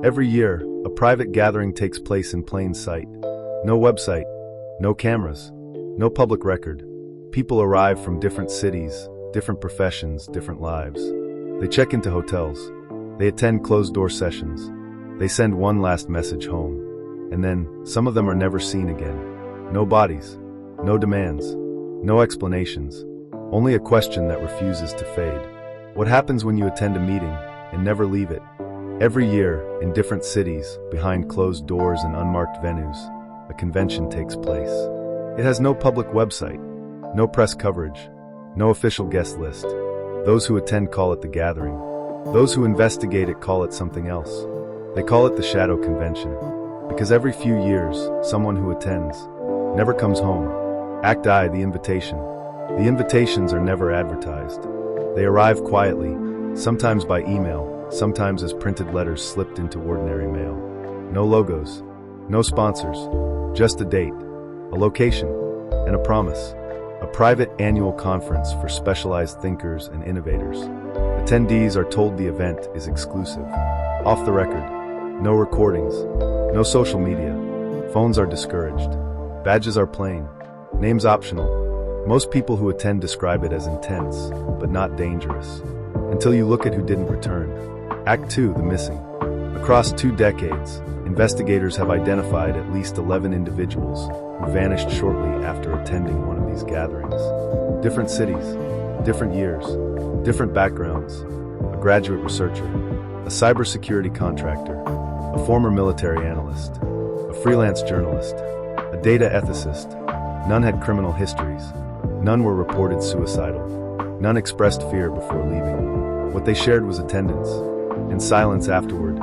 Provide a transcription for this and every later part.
Every year, a private gathering takes place in plain sight. No website, no cameras, no public record. People arrive from different cities, different professions, different lives. They check into hotels. They attend closed-door sessions. They send one last message home. And then, some of them are never seen again. No bodies, no demands, no explanations. Only a question that refuses to fade. What happens when you attend a meeting and never leave it? Every year, in different cities, behind closed doors and unmarked venues, a convention takes place. It has no public website, no press coverage, no official guest list. Those who attend call it the gathering. Those who investigate it call it something else. They call it the shadow convention. Because every few years, someone who attends never comes home. Act I, the invitation. The invitations are never advertised. They arrive quietly, sometimes by email, sometimes as printed letters slipped into ordinary mail. No logos, no sponsors, just a date, a location, and a promise. A private annual conference for specialized thinkers and innovators. Attendees are told the event is exclusive. Off the record, no recordings, no social media. Phones are discouraged. Badges are plain. Names optional. Most people who attend describe it as intense, but not dangerous. Until you look at who didn't return. Act 2, the missing. Across 2 decades, investigators have identified at least 11 individuals who vanished shortly after attending one of these gatherings. Different cities, different years, different backgrounds. A graduate researcher, a cybersecurity contractor, a former military analyst, a freelance journalist, a data ethicist. None had criminal histories. None were reported suicidal. None expressed fear before leaving. What they shared was attendance and silence afterward.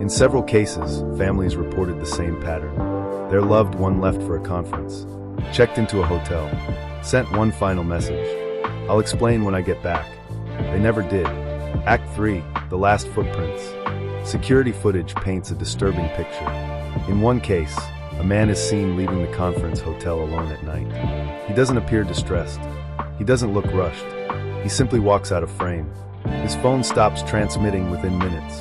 In several cases, families reported the same pattern. Their loved one left for a conference, checked into a hotel, sent one final message. I'll explain when I get back. They never did. Act 3, the last footprints. Security footage paints a disturbing picture. In one case, a man is seen leaving the conference hotel alone at night. He doesn't appear distressed. He doesn't look rushed. He simply walks out of frame. His phone stops transmitting within minutes.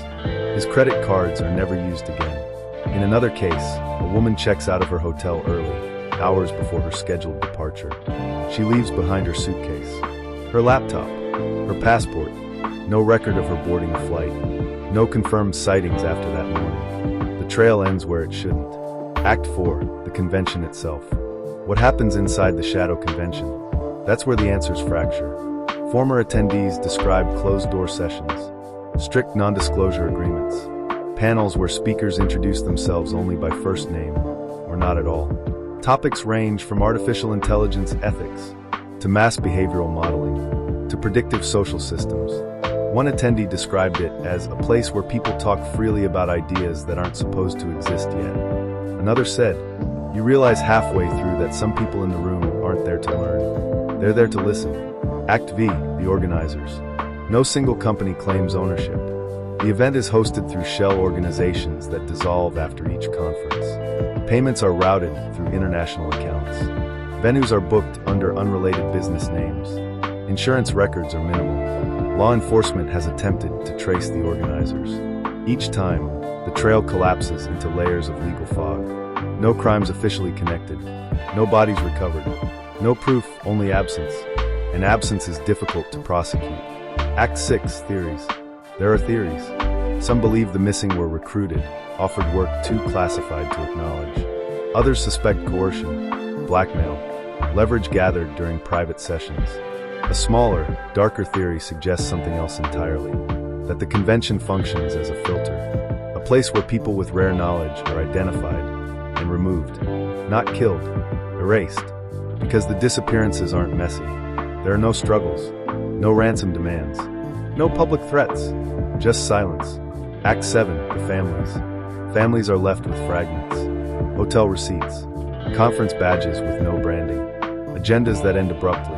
His credit cards are never used again. In another case, a woman checks out of her hotel early, hours before her scheduled departure. She leaves behind her suitcase, her laptop, her passport, no record of her boarding a flight, no confirmed sightings after that morning. The trail ends where it shouldn't. Act 4, the convention itself. What happens inside the shadow convention? That's where the answers fracture. Former attendees describe closed-door sessions, strict non-disclosure agreements, panels where speakers introduce themselves only by first name, or not at all. Topics range from artificial intelligence ethics, to mass behavioral modeling, to predictive social systems. One attendee described it as a place where people talk freely about ideas that aren't supposed to exist yet. Another said, "You realize halfway through that some people in the room aren't there to learn. They're there to listen." Act V, the organizers. No single company claims ownership. The event is hosted through shell organizations that dissolve after each conference. Payments are routed through international accounts. Venues are booked under unrelated business names. Insurance records are minimal. Law enforcement has attempted to trace the organizers. Each time, the trail collapses into layers of legal fog. No crimes officially connected. No bodies recovered. No proof, only absence. And absence is difficult to prosecute. Act 6, theories. There are theories. Some believe the missing were recruited, offered work too classified to acknowledge. Others suspect coercion, blackmail, leverage gathered during private sessions. A smaller, darker theory suggests something else entirely, that the convention functions as a filter, a place where people with rare knowledge are identified and removed, not killed, erased, because the disappearances aren't messy. There are no struggles, no ransom demands, no public threats, just silence. Act 7, the families. Families are left with fragments, hotel receipts, conference badges with no branding, agendas that end abruptly.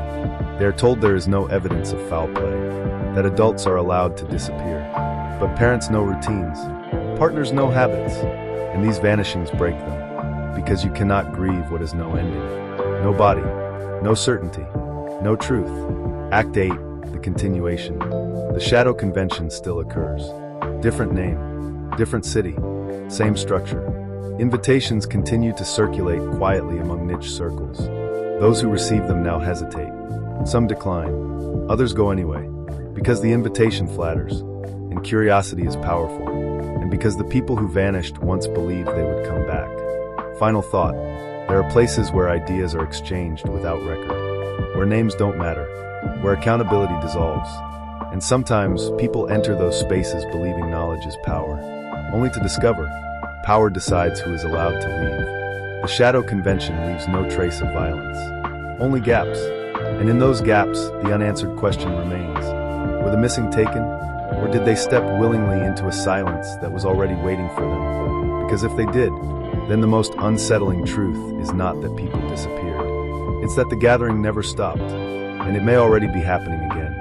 They are told there is no evidence of foul play, that adults are allowed to disappear. But parents know routines, partners know habits, and these vanishings break them, because you cannot grieve what is no ending. No body, no certainty, no truth. Act 8, the continuation. The shadow convention still occurs. Different name, Different city, same structure. Invitations continue to circulate quietly among niche circles. Those who receive them now hesitate. Some decline, others go anyway, because the invitation flatters, and curiosity is powerful, and because the people who vanished once believed they would come back. Final thought, there are places where ideas are exchanged without record, where names don't matter, where accountability dissolves, and sometimes people enter those spaces believing knowledge is power, only to discover power decides who is allowed to leave. The shadow convention leaves no trace of violence, only gaps, and in those gaps, the unanswered question remains. Were the missing taken, or did they step willingly into a silence that was already waiting for them? Because if they did, then the most unsettling truth is not that people disappeared. It's that the gathering never stopped, and it may already be happening again.